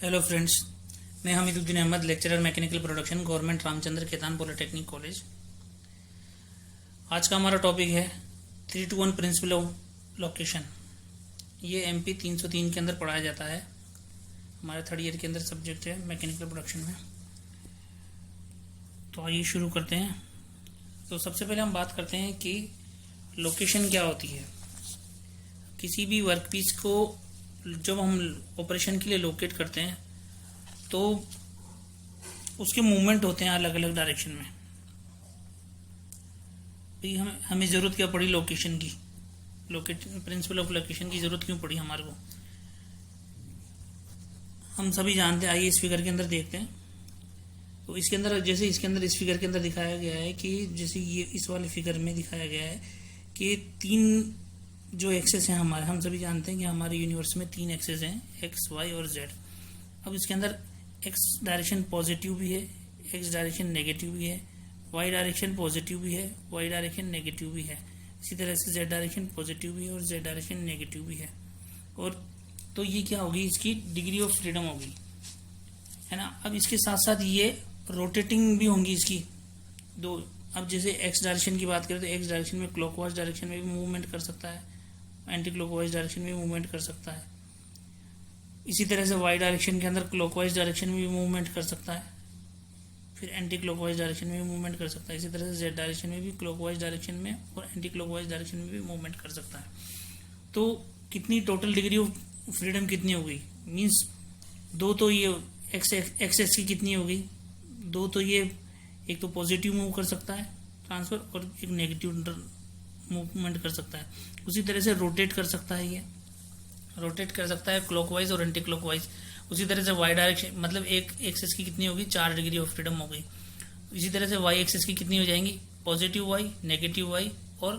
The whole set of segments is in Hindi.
हेलो फ्रेंड्स, मैं Hamiduddin Ahmed, lecturer mechanical production, government Ramchandra Khetan polytechnic college. आज का हमारा टॉपिक है 3:1 प्रिंसिपल ऑफ लोकेशन। ये MP 303 के अंदर पढ़ाया जाता है। हमारे थर्ड ईयर के अंदर सब्जेक्ट है मैकेनिकल प्रोडक्शन में। तो आइए शुरू करते हैं। तो सबसे पहले हम बात करते हैं कि लोकेशन क्या होती है। किसी भी वर्कपीस को जब हम ऑपरेशन के लिए लोकेट करते हैं तो उसके मूवमेंट होते हैं अलग अलग डायरेक्शन में। भाई हमें ज़रूरत क्या पड़ी लोकेशन की, प्रिंसिपल ऑफ लोकेशन की ज़रूरत क्यों पड़ी हमारे को, हम सभी जानते हैं। आइए इस फिगर के अंदर देखते हैं। तो इसके अंदर इस फिगर के अंदर दिखाया गया है कि जैसे ये इस वाले फिगर में दिखाया गया है कि तीन जो एक्सेस हैं हमारे, हम सभी जानते हैं कि हमारे यूनिवर्स में तीन एक्सेस हैं, एक्स, वाई और जेड। अब इसके अंदर एक्स डायरेक्शन पॉजिटिव भी है, एक्स डायरेक्शन नेगेटिव भी है, वाई डायरेक्शन पॉजिटिव भी है, वाई डायरेक्शन नेगेटिव भी है। इसी तरह से जेड डायरेक्शन पॉजिटिव भी है और जेड डायरेक्शन नेगेटिव भी है। और तो ये क्या होगी, इसकी डिग्री ऑफ फ्रीडम होगी, है ना। अब इसके साथ साथ ये रोटेटिंग भी होंगी इसकी दो। अब जैसे एक्स डायरेक्शन की बात करें तो एक्स डायरेक्शन में क्लॉकवाइज डायरेक्शन में भी मूवमेंट कर सकता है, एंटी क्लॉकवाइज डायरेक्शन में मूवमेंट कर सकता है। इसी तरह से वाई डायरेक्शन के अंदर क्लॉकवाइज डायरेक्शन में भी मूवमेंट कर सकता है, फिर एंटी क्लॉकवाइज डायरेक्शन में भी मूवमेंट कर सकता है। इसी तरह से जेड डायरेक्शन में भी क्लॉकवाइज डायरेक्शन में और एंटी क्लॉकवाइज डायरेक्शन में भी मूवमेंट कर सकता है। तो कितनी टोटल डिग्री ऑफ फ्रीडम कितनी हो गई, मीन्स दो तो ये एक्सेस की कितनी हो गई, दो तो ये एक तो पॉजिटिव मूव कर सकता है ट्रांसफर और एक नेगेटिव मूवमेंट कर सकता है। उसी तरह से रोटेट कर सकता है, ये रोटेट कर सकता है क्लॉकवाइज और एंटी क्लॉकवाइज। उसी तरह से वाई डायरेक्शन मतलब एक एक्सेस की कितनी होगी, 4 डिग्री ऑफ फ्रीडम हो गई। इसी तरह से वाई एक्सेस की कितनी हो जाएंगी, पॉजिटिव वाई, नेगेटिव वाई और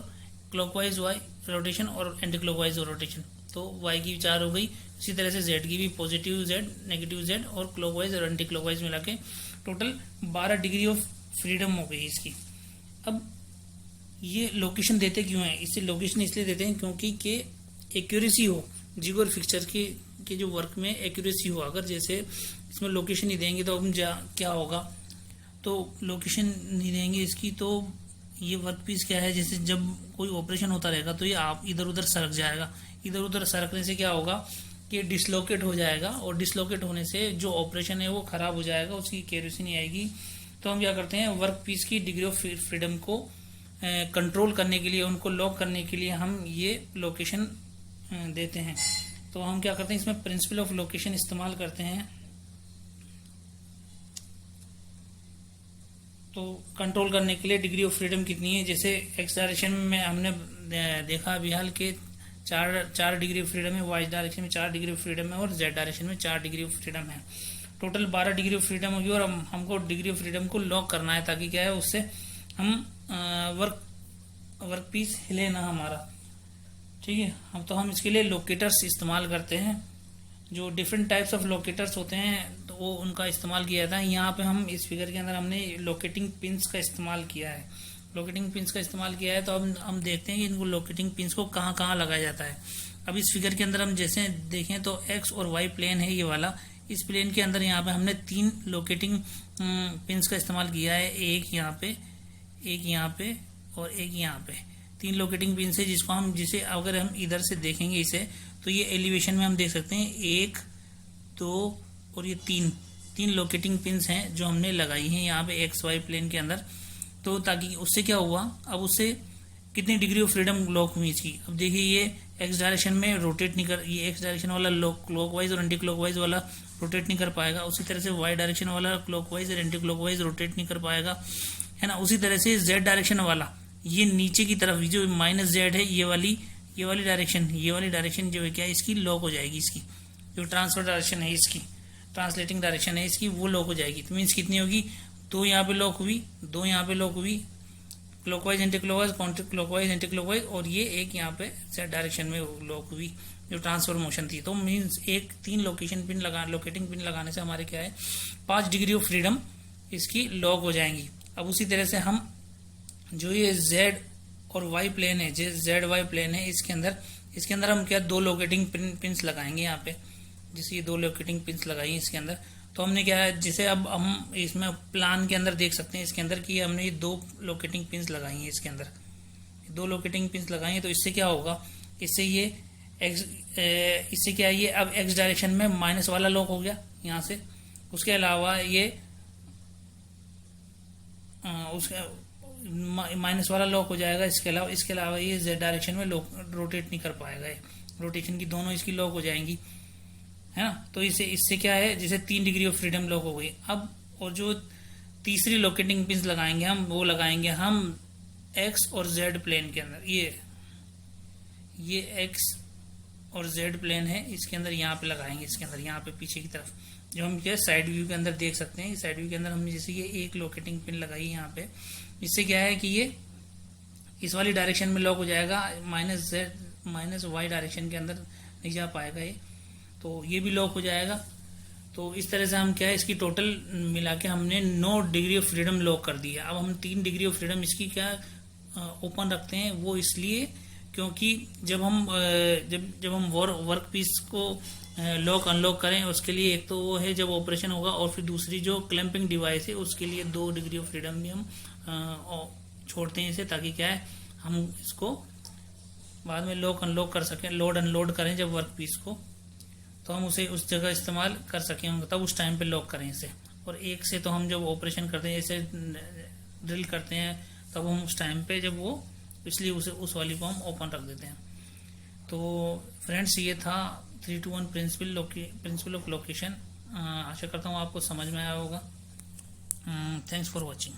क्लॉकवाइज वाई रोटेशन और एंटी क्लॉकवाइज रोटेशन। तो वाई की 4 हो गई। इसी तरह से जेड की भी पॉजिटिव जेड, नेगेटिव जेड और क्लॉकवाइज और एंटी क्लॉकवाइज मिला के टोटल 12 डिग्री ऑफ फ्रीडम हो गई इसकी। अब ये लोकेशन देते क्यों है, इससे लोकेशन इसलिए देते हैं क्योंकि के एक्यूरेसी हो, जिग और फिक्सचर के जो वर्क में एक्यूरेसी हो। अगर जैसे इसमें लोकेशन नहीं देंगे तो हम क्या होगा, तो लोकेशन नहीं देंगे इसकी तो ये वर्क पीस क्या है, जैसे जब कोई ऑपरेशन होता रहेगा तो ये आप इधर उधर सरक जाएगा। इधर उधर सरकने से क्या होगा कि डिसलोकेट हो जाएगा और डिसलोकेट होने से जो ऑपरेशन है वो खराब हो जाएगा, उसकी एक्यूरेसी नहीं आएगी। तो हम क्या करते हैं, वर्क पीस की डिग्री ऑफ फ्रीडम को कंट्रोल करने के लिए, उनको लॉक करने के लिए हम ये लोकेशन देते हैं। तो हम क्या करते हैं, इसमें प्रिंसिपल ऑफ लोकेशन इस्तेमाल करते हैं। तो कंट्रोल करने के लिए डिग्री ऑफ फ्रीडम कितनी है, जैसे एक्स डायरेक्शन में हमने देखा अभी हाल के 4 डिग्री ऑफ फ्रीडम है, वाई डायरेक्शन में 4 डिग्री ऑफ फ्रीडम है और जेड डायरेक्शन में 4 डिग्री ऑफ फ्रीडम है। टोटल 12 डिग्री ऑफ फ्रीडम होगी और हमको डिग्री ऑफ फ्रीडम को लॉक करना है ताकि क्या है, उससे हम वर्क पीस हिले ना हमारा, ठीक है। हम इसके लिए लोकेटर्स इस्तेमाल करते हैं। जो डिफरेंट टाइप्स ऑफ लोकेटर्स होते हैं तो वो उनका इस्तेमाल किया जाता है। यहाँ पे हम इस फिगर के अंदर हमने लोकेटिंग पिंस का इस्तेमाल किया है। लोकेटिंग पिंस का इस्तेमाल किया है तो अब हम देखते हैं कि इनको लोकेटिंग पिंस को कहाँ कहाँ लगाया जाता है। अब इस फिगर के अंदर हम जैसे देखें तो एक्स और वाई प्लेन है ये वाला। इस प्लेन के अंदर यहाँ पे हमने 3 लोकेटिंग पिंस का इस्तेमाल किया है, एक यहाँ पे, एक यहाँ पे और एक यहाँ पे। 3 लोकेटिंग पिन है जिसे अगर हम इधर से देखेंगे इसे तो ये एलिवेशन में हम देख सकते हैं 1, 2 और ये 3 लोकेटिंग पिन्स हैं जो हमने लगाई हैं यहाँ पे एक्स वाई प्लेन के अंदर। तो ताकि उससे क्या हुआ, अब उससे कितनी डिग्री ऑफ फ्रीडम लॉक हुई इसकी। अब देखिए ये एक्स डायरेक्शन में रोटेट नहीं कर, ये एक्स डायरेक्शन वाला क्लॉकवाइज और एंटी क्लॉकवाइज वाला रोटेट नहीं कर पाएगा। उसी तरह से वाई डायरेक्शन वाला क्लॉकवाइज और एंटी क्लॉकवाइज रोटेट नहीं कर पाएगा, है ना। उसी तरह से जेड डायरेक्शन वाला ये नीचे की तरफ जो माइनस जेड है ये वाली डायरेक्शन जो है क्या, इसकी लॉक हो जाएगी। इसकी जो ट्रांसफर डायरेक्शन है, इसकी ट्रांसलेटिंग डायरेक्शन है इसकी, वो लॉक हो जाएगी। तो मीन्स कितनी होगी, 2 यहाँ पे लॉक हुई, 2 यहाँ पे लॉक हुई, clockwise anti clockwise, counter clockwise anti clockwise, और ये एक यहाँ पे जेड डायरेक्शन में लॉक हुई जो ट्रांसफर मोशन थी। तो मीन्स 3 लोकेटिंग पिन लगाने से हमारे क्या है, 5 डिग्री ऑफ फ्रीडम इसकी लॉक हो जाएंगी। अब उसी तरह से हम जो ये जेड और वाई प्लेन है, जेड वाई प्लेन है, इसके अंदर हम क्या 2 लोकेटिंग पिन्स लगाएंगे यहाँ पे। जैसे ये 2 लोकेटिंग पिंस लगाई हैं इसके अंदर। तो हमने क्या है, जैसे अब हम इसमें प्लान के अंदर देख सकते हैं इसके अंदर कि हमने ये 2 लोकेटिंग पिंस लगाई हैं इसके अंदर, 2 लोकेटिंग पिंस लगाई हैं। तो इससे क्या होगा, इससे ये इससे क्या है, ये अब एक्स डायरेक्शन में माइनस वाला लॉक हो गया यहाँ से। उसके अलावा ये उसका माइनस वाला लॉक हो जाएगा। इसके अलावा ये जेड डायरेक्शन में रोटेट नहीं कर पाएगा, ये रोटेशन की दोनों इसकी लॉक हो जाएंगी, है ना। तो इससे क्या है, जैसे 3 डिग्री ऑफ फ्रीडम लॉक हो गई। अब और जो तीसरी लोकेटिंग पिंस लगाएंगे हम, वो लगाएंगे हम एक्स और जेड प्लेन के अंदर। ये एक्स और जेड प्लेन है, इसके अंदर यहाँ पे लगाएंगे, इसके अंदर यहाँ पे पीछे की तरफ। जो हम क्या साइड व्यू के अंदर देख सकते हैं, साइड व्यू के अंदर हमने जैसे ये एक लोकेटिंग पिन लगाई यहाँ पे। इससे क्या है कि ये इस वाली डायरेक्शन में लॉक हो जाएगा, माइनस वाई डायरेक्शन के अंदर नहीं जा पाएगा ये, तो ये भी लॉक हो जाएगा। तो इस तरह से हम क्या है, इसकी टोटल मिला के हमने 9 डिग्री ऑफ फ्रीडम लॉक कर दी है। अब हम 3 डिग्री ऑफ फ्रीडम इसकी क्या ओपन रखते हैं, वो इसलिए क्योंकि जब हम वर्क पीस को लॉक अनलॉक करें, उसके लिए एक तो वो है जब ऑपरेशन होगा, और फिर दूसरी जो क्लैंपिंग डिवाइस है उसके लिए 2 डिग्री ऑफ फ्रीडम भी हम छोड़ते हैं इसे, ताकि क्या है हम इसको बाद में लॉक अनलॉक कर सकें, लोड अनलोड करें जब वर्क पीस को, तो हम उसे उस जगह इस्तेमाल कर सकें, तब उस टाइम पे लॉक करें इसे। और एक से तो हम जब ऑपरेशन करते हैं, जैसे ड्रिल करते हैं, तब हम उस टाइम पे जब वो, इसलिए उस वाली को हम ओपन रख देते हैं। तो फ्रेंड्स, ये था 3 to 1 प्रिंसिपल ऑफ लोकेशन। आशा करता हूँ आपको समझ में आया होगा। Thanks for watching.